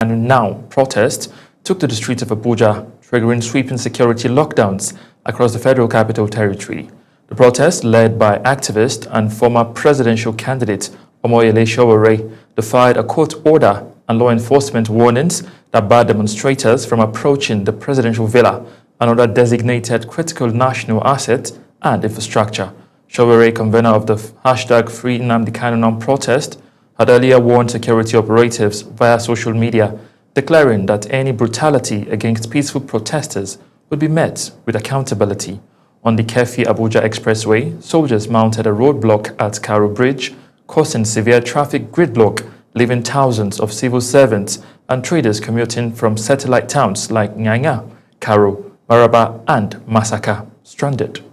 And now protests took to the streets of Abuja, triggering sweeping security lockdowns across the Federal Capital Territory. The protest, led by activist and former presidential candidate Omoyele Sowore, defied a court order and law enforcement warnings that barred demonstrators from approaching the presidential villa, another designated critical national asset and infrastructure. Sowore, convener of the #Free Nnamdi Kanu non-protest, had earlier warned security operatives via social media, declaring that any brutality against peaceful protesters would be met with accountability. On the Kefi-Abuja Expressway, soldiers mounted a roadblock at Karo Bridge, causing severe traffic gridlock, leaving thousands of civil servants and traders commuting from satellite towns like Nyanya, Karo, Maraba, and Masaka stranded.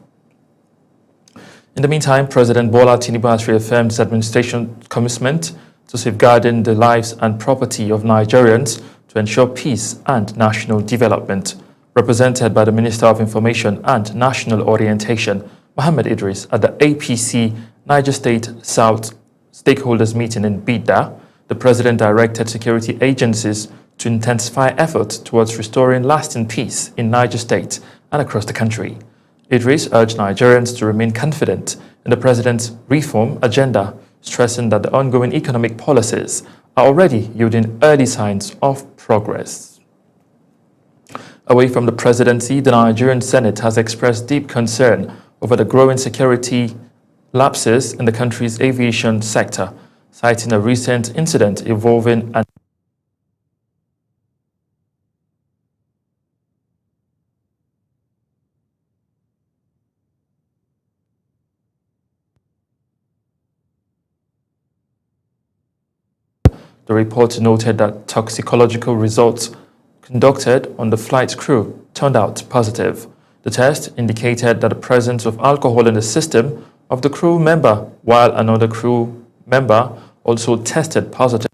In the meantime, President Bola Tinubu has reaffirmed his administration's commitment to safeguarding the lives and property of Nigerians to ensure peace and national development. Represented by the Minister of Information and National Orientation, Mohammed Idris, at the APC Niger State South stakeholders meeting in Bida, the President directed security agencies to intensify efforts towards restoring lasting peace in Niger State and across the country. Idris urged Nigerians to remain confident in the President's reform agenda, stressing that the ongoing economic policies are already yielding early signs of progress. Away from the presidency, the Nigerian Senate has expressed deep concern over the growing security lapses in the country's aviation sector, citing a recent incident involving an The report noted that toxicological results conducted on the flight's crew turned out positive. The test indicated that the presence of alcohol in the system of the crew member, while another crew member also tested positive.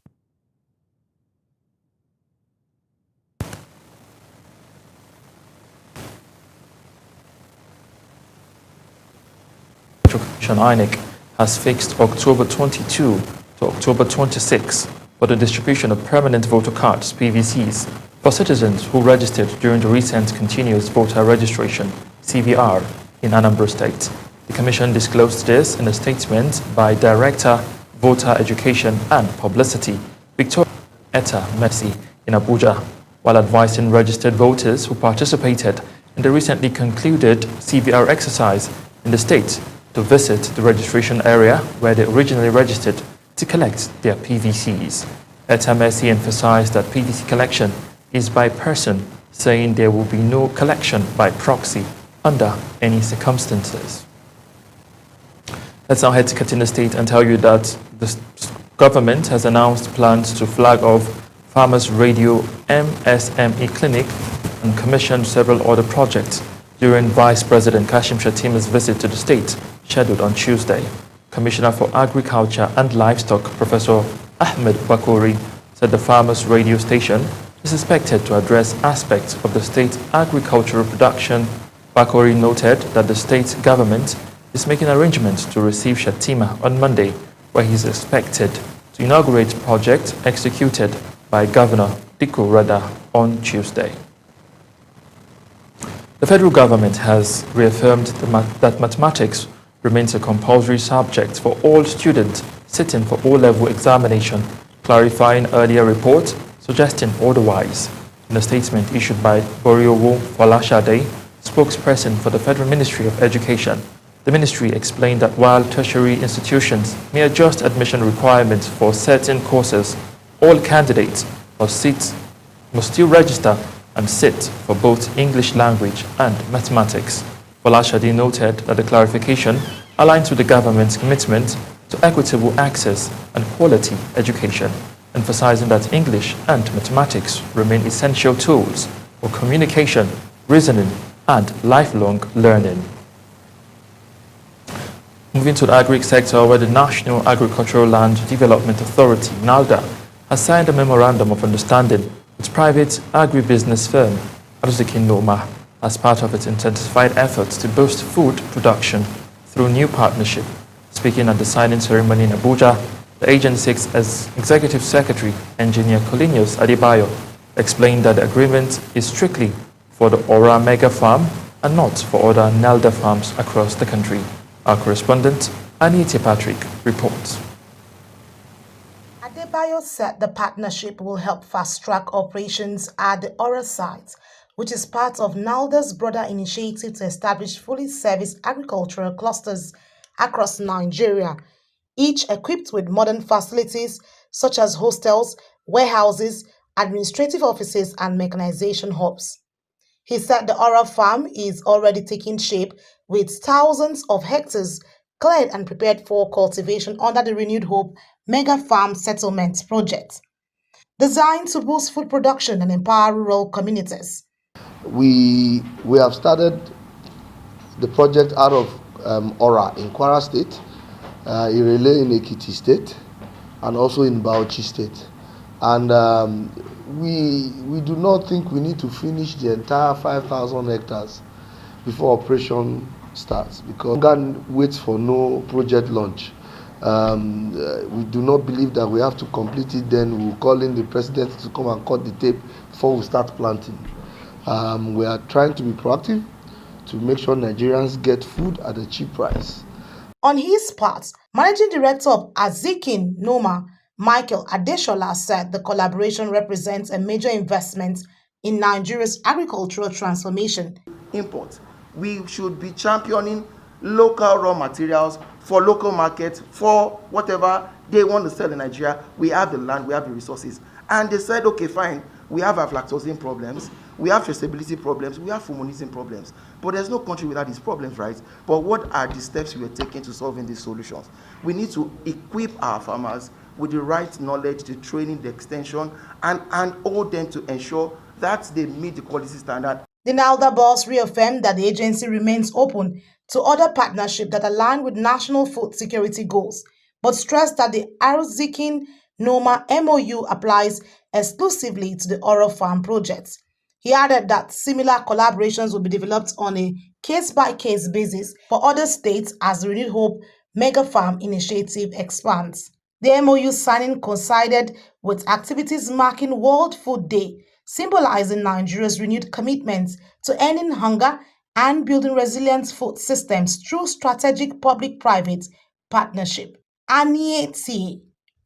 INEC has fixed October 22 to October 26 for the distribution of permanent voter cards, PVCs, for citizens who registered during the recent continuous voter registration, CVR, in Anambra State. The Commission disclosed this in a statement by Director, Voter Education and Publicity, Victoria Etta Mercy, in Abuja, while advising registered voters who participated in the recently concluded CVR exercise in the state to visit the registration area where they originally registered to collect their PVCs. Etta Mercy emphasized that PVC collection is by person, saying there will be no collection by proxy under any circumstances. Let's now head to Katsina State and tell you that the government has announced plans to flag off Farmers Radio MSME Clinic and commission several other projects during Vice President Kashim Shettima's visit to the state, scheduled on Tuesday. Commissioner for Agriculture and Livestock, Professor Ahmed Bakori, said the Farmers Radio station is expected to address aspects of the state agricultural production. Bakori noted that the state government is making arrangements to receive Shettima on Monday, where he is expected to inaugurate projects executed by Governor Dikko Rada on Tuesday. The federal government has reaffirmed that mathematics remains a compulsory subject for all students sitting for O-level examination, clarifying earlier reports suggesting otherwise. In a statement issued by Boriowo Folashade, spokesperson for the Federal Ministry of Education, the ministry explained that while tertiary institutions may adjust admission requirements for certain courses, all candidates must still register and sit for both English language and mathematics. Folashade noted that the clarification aligns with the government's commitment to equitable access and quality education, emphasizing that English and mathematics remain essential tools for communication, reasoning, and lifelong learning. Moving to the agri sector, where the National Agricultural Land Development Authority, NALDA, has signed a memorandum of understanding with private agribusiness firm Arzikin Noma as part of its intensified efforts to boost food production through new partnership. Speaking at the signing ceremony in Abuja, The agency's Executive Secretary, Engineer Colinius Adebayo, explained that the agreement is strictly for the Ora Mega Farm and not for other NALDA farms across the country. Our correspondent, Anita Patrick, reports. Adebayo said the partnership will help fast-track operations at the Ora site, which is part of NALDA's broader initiative to establish fully serviced agricultural clusters across Nigeria, each equipped with modern facilities such as hostels, warehouses, administrative offices, and mechanization hubs. He said the Ora farm is already taking shape with thousands of hectares cleared and prepared for cultivation under the Renewed Hope Mega Farm Settlement Project, designed to boost food production and empower rural communities. We have started the project out of Ora in Kwara State, Irele in Ekiti State, and also in Bauchi State. And we do not think we need to finish the entire 5,000 hectares before operation starts, because Ghana waits for no project launch. We do not believe that we have to complete it, then we'll call in the president to come and cut the tape before we start planting. We are trying to be proactive to make sure Nigerians get food at a cheap price. On his part, Managing Director of Azikin Noma, Michael Adeshola, said the collaboration represents a major investment in Nigeria's agricultural transformation. Import. We should be championing local raw materials for local markets, for whatever they want to sell in Nigeria. We have the land, we have the resources. And they said, okay, fine, we have aflatoxin problems, we have traceability problems, we have fumonisin problems. But there's no country without these problems, right? But what are the steps we are taking to solving these solutions? We need to equip our farmers with the right knowledge, the training, the extension, and all them to ensure that they meet the quality standard. The NALDA boss reaffirmed that the agency remains open to other partnerships that align with national food security goals, but stressed that the Azikin Noma MOU applies exclusively to the Ora Farm project. He added that similar collaborations will be developed on a case-by-case basis for other states as the Renewed Hope Mega Farm initiative expands. The MOU signing coincided with activities marking World Food Day, symbolizing Nigeria's renewed commitment to ending hunger and building resilient food systems through strategic public-private partnership. Anita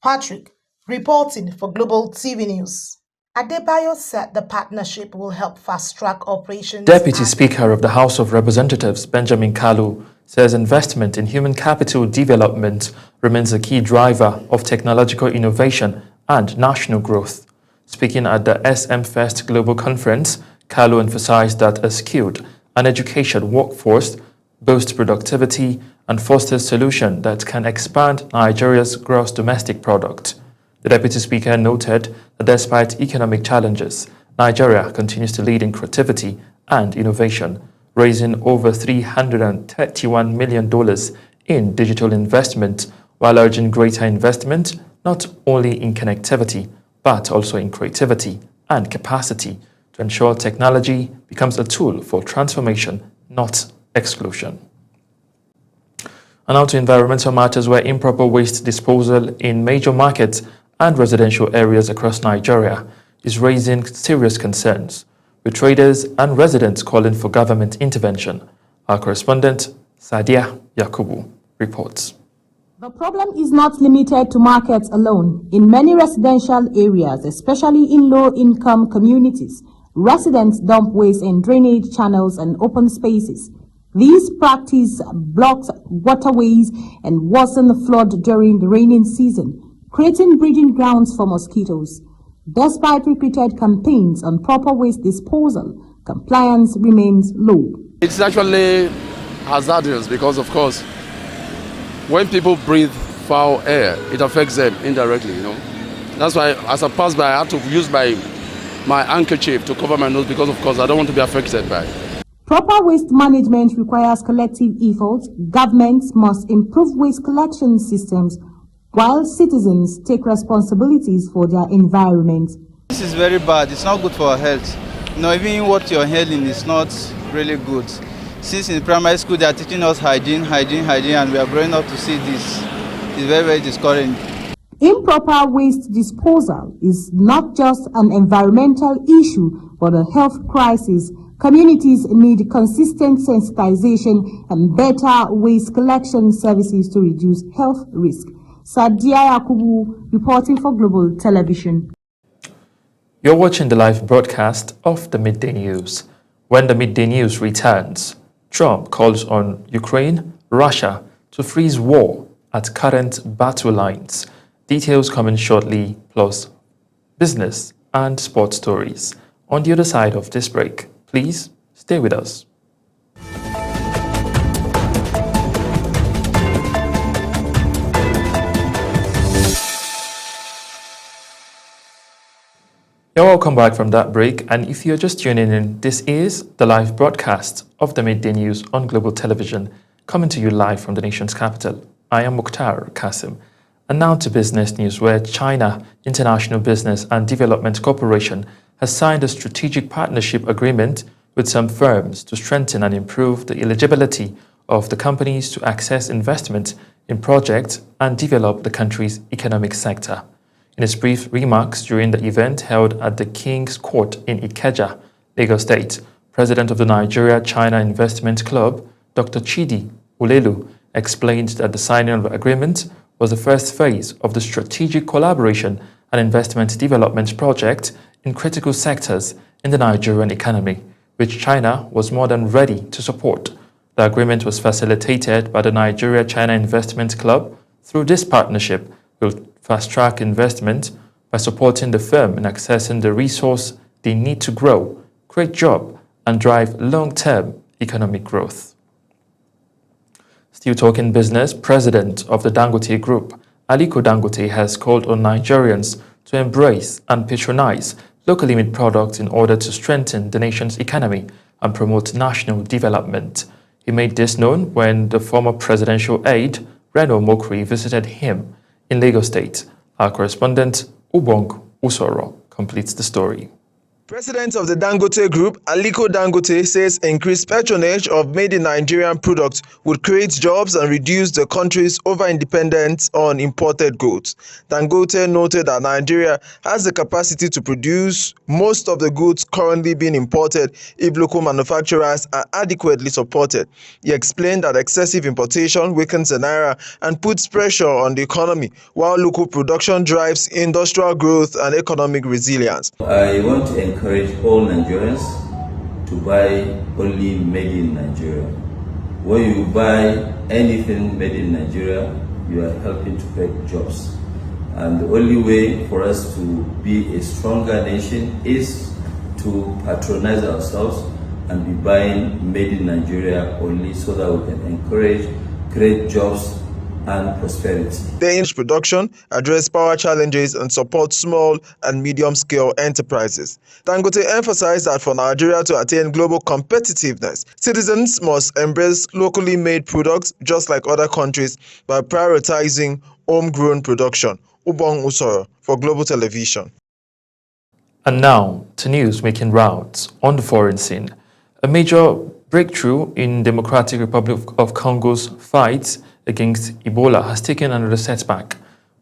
Patrick, reporting for Global TV News. Adebayo said the partnership will help fast-track operations. Deputy Speaker of the House of Representatives, Benjamin Kalu, says investment in human capital development remains a key driver of technological innovation and national growth. Speaking at the SM Fest Global Conference, Kalu emphasized that a skilled and educated workforce boosts productivity and fosters solutions that can expand Nigeria's gross domestic product. The Deputy Speaker noted that despite economic challenges, Nigeria continues to lead in creativity and innovation, raising over $331 million in digital investment, while urging greater investment not only in connectivity, but also in creativity and capacity to ensure technology becomes a tool for transformation, not exclusion. And now to environmental matters, where improper waste disposal in major markets and residential areas across Nigeria is raising serious concerns, with traders and residents calling for government intervention. Our correspondent, Sadia Yakubu, reports. The problem is not limited to markets alone. In many residential areas, especially in low-income communities, residents dump waste in drainage channels and open spaces. These practices blocks waterways and worsen the flood during the rainy season, creating breeding grounds for mosquitoes. Despite repeated campaigns on proper waste disposal, compliance remains low. It's actually hazardous because, of course, when people breathe foul air, it affects them indirectly, That's why as I pass by, I have to use my handkerchief to cover my nose because, of course, I don't want to be affected by it. Proper waste management requires collective efforts. Governments must improve waste collection systems while citizens take responsibilities for their environment. This is very bad. It's not good for our health. Even what you're hearing is not really good. Since in primary school they are teaching us hygiene, and we are growing up to see this. It's very, very discouraging. Improper waste disposal is not just an environmental issue but a health crisis. Communities need consistent sensitization and better waste collection services to reduce health risk. Sadia Yakubu reporting for Global Television. You're watching the live broadcast of the Midday News. When the Midday News returns, Trump calls on Ukraine, Russia to freeze war at current battle lines. Details coming shortly, plus business and sports stories. On the other side of this break, please stay with us. You're welcome back from that break, and if you're just tuning in, this is the live broadcast of the Midday News on Global Television, coming to you live from the nation's capital. I am Mukhtar Kasim. And now to business news, where China International Business and Development Corporation has signed a strategic partnership agreement with some firms to strengthen and improve the eligibility of the companies to access investment in projects and develop the country's economic sector. In his brief remarks during the event held at the King's Court in Ikeja, Lagos State, President of the Nigeria-China Investment Club, Dr. Chidi Ulelu, explained that the signing of the agreement was the first phase of the strategic collaboration and investment development project in critical sectors in the Nigerian economy, which China was more than ready to support. The agreement was facilitated by the Nigeria-China Investment Club. Through this partnership, will fast-track investment by supporting the firm in accessing the resource they need to grow, create jobs, and drive long-term economic growth. Still talking business, President of the Dangote Group, Aliko Dangote, has called on Nigerians to embrace and patronize locally made products in order to strengthen the nation's economy and promote national development. He made this known when the former presidential aide, Reno Mokri, visited him in Lagos State. Our correspondent, Ubong Usoro, completes the story. President of the Dangote Group, Aliko Dangote, says increased patronage of made-in-Nigerian products would create jobs and reduce the country's over-independence on imported goods. Dangote noted that Nigeria has the capacity to produce most of the goods currently being imported if local manufacturers are adequately supported. He explained that excessive importation weakens the naira and puts pressure on the economy, while local production drives industrial growth and economic resilience. I want to encourage all Nigerians to buy only made in Nigeria. When you buy anything made in Nigeria, you are helping to create jobs. And the only way for us to be a stronger nation is to patronize ourselves and be buying made in Nigeria only, so that we can encourage great jobs and prosperity. The English production address power challenges and support small and medium-scale enterprises. Dangote emphasized that for Nigeria to attain global competitiveness, citizens must embrace locally made products just like other countries by prioritizing homegrown production. Ubong Usoro for Global Television. And now to news making rounds on the foreign scene. A major breakthrough in Democratic Republic of Congo's fight against Ebola has taken another setback,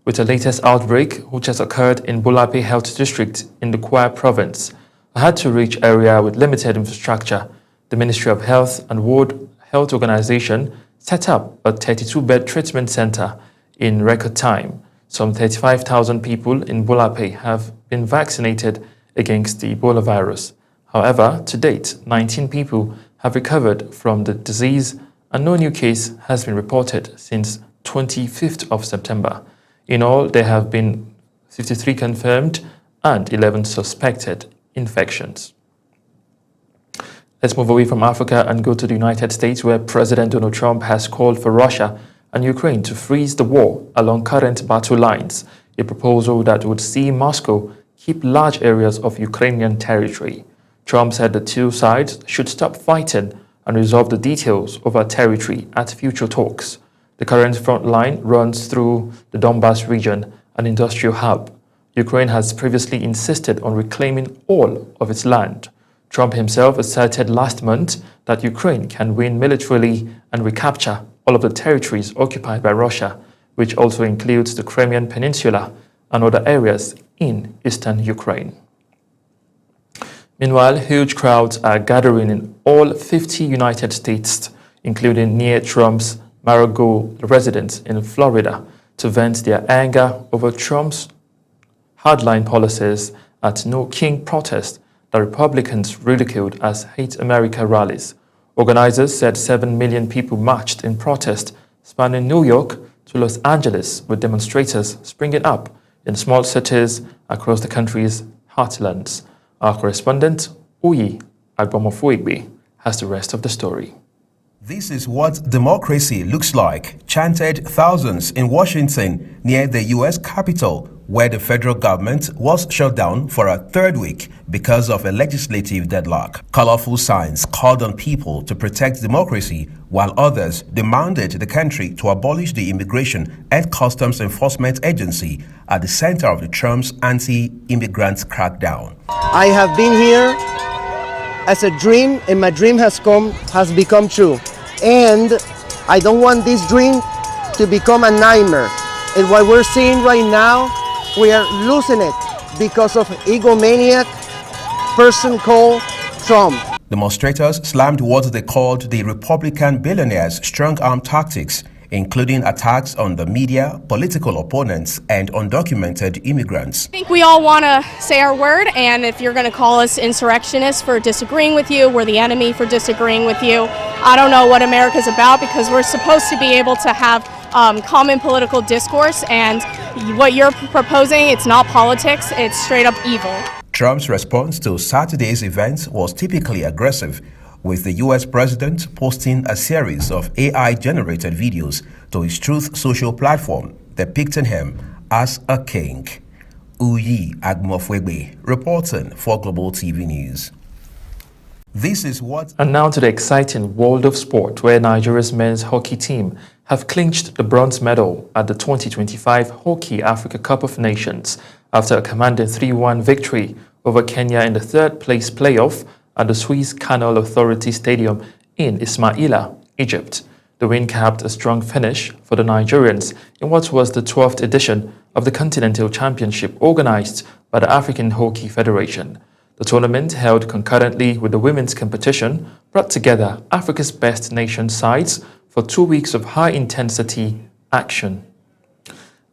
with the latest outbreak, which has occurred in Bulape Health District in the Kwara Province, a hard-to-reach area with limited infrastructure. The Ministry of Health and World Health Organization set up a 32-bed treatment center in record time. Some 35,000 people in Bulape have been vaccinated against the Ebola virus. However, to date, 19 people have recovered from the disease, and no new case has been reported since 25th of September. In all, there have been 53 confirmed and 11 suspected infections. Let's move away from Africa and go to the United States, where President Donald Trump has called for Russia and Ukraine to freeze the war along current battle lines, a proposal that would see Moscow keep large areas of Ukrainian territory. Trump said the two sides should stop fighting and resolve the details over territory at future talks. The current front line runs through the Donbas region, an industrial hub. Ukraine has previously insisted on reclaiming all of its land. Trump himself asserted last month that Ukraine can win militarily and recapture all of the territories occupied by Russia, which also includes the Crimean Peninsula and other areas in eastern Ukraine. Meanwhile, huge crowds are gathering in all 50 United States, including near Trump's Mar-a-Lago residence in Florida, to vent their anger over Trump's hardline policies at No King protest that Republicans ridiculed as Hate America rallies. Organizers said 7 million people marched in protest, spanning New York to Los Angeles, with demonstrators springing up in small cities across the country's heartlands. Our correspondent, Uyi Agbomofuigbe, has the rest of the story. This is what democracy looks like, chanted thousands in Washington near the U.S. Capitol, where the federal government was shut down for a third week because of a legislative deadlock. Colorful signs called on people to protect democracy, while others demanded the country to abolish the Immigration and Customs Enforcement Agency at the center of the Trump's anti-immigrant crackdown. I have been here as a dream, and my dream has become true. And I don't want this dream to become a nightmare. And what we're seeing right now, we are losing it because of egomaniac person called Trump. Demonstrators slammed what they called the Republican billionaires' strong-arm tactics, including attacks on the media, political opponents, and undocumented immigrants. I think we all want to say our word, and if you're going to call us insurrectionists for disagreeing with you, we're the enemy for disagreeing with you. I don't know what America's about, because we're supposed to be able to have common political discourse, and what you're proposing, it's not politics, it's straight up evil. Trump's response to Saturday's event was typically aggressive, with the U.S. president posting a series of AI-generated videos to his Truth Social platform, depicting him as a king. Uyi Agbomofuigbe, reporting for Global TV News. This is what... And now to the exciting world of sport, where Nigeria's men's hockey team have clinched the bronze medal at the 2025 Hockey Africa Cup of Nations after a commanding 3-1 victory over Kenya in the third-place playoff at the Suez Canal Authority Stadium in Ismaila, Egypt. The win capped a strong finish for the Nigerians in what was the 12th edition of the Continental Championship organized by the African Hockey Federation. The tournament, held concurrently with the women's competition, brought together Africa's best nation sides for 2 weeks of high-intensity action.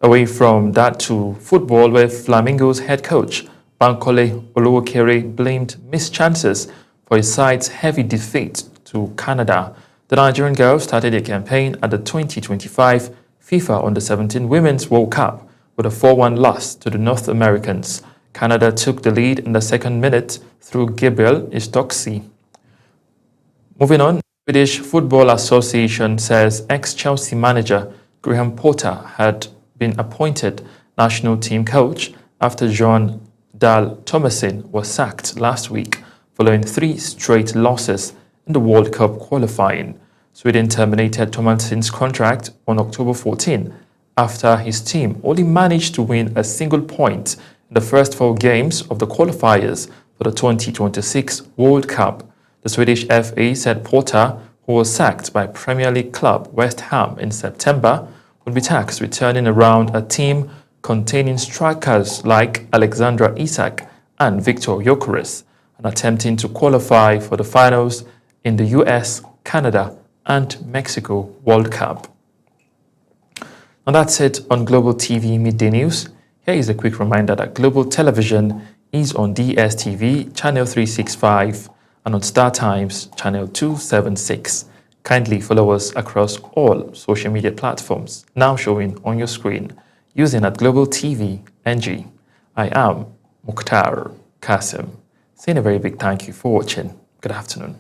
Away from that to football, where Flamingo's head coach Bankole Oluwakere blamed missed chances for his side's heavy defeat to Canada. The Nigerian girls started a campaign at the 2025 FIFA Under-17 Women's World Cup with a 4-1 loss to the North Americans. Canada took the lead in the second minute through Gabriel Istoksi. Moving on, the British Football Association says ex-Chelsea manager Graham Potter had been appointed national team coach after John Dahl Tomasson was sacked last week following 3 straight losses in the World Cup qualifying. Sweden terminated Tomasson's contract on October 14 after his team only managed to win a single point in the first 4 games of the qualifiers for the 2026 World Cup. The Swedish FA said Potter, who was sacked by Premier League club West Ham in September, would be taxed returning around a team containing strikers like Alexandra Isak and Victor Gyökeres, and attempting to qualify for the finals in the US, Canada, and Mexico World Cup. And that's it on Global TV Midday News. Here is a quick reminder that Global Television is on DSTV Channel 365 and on Star Times Channel 276. Kindly follow us across all social media platforms now showing on your screen using at Global TV NG. I am Mukhtar Kasim. Saying a very big thank you for watching. Good afternoon.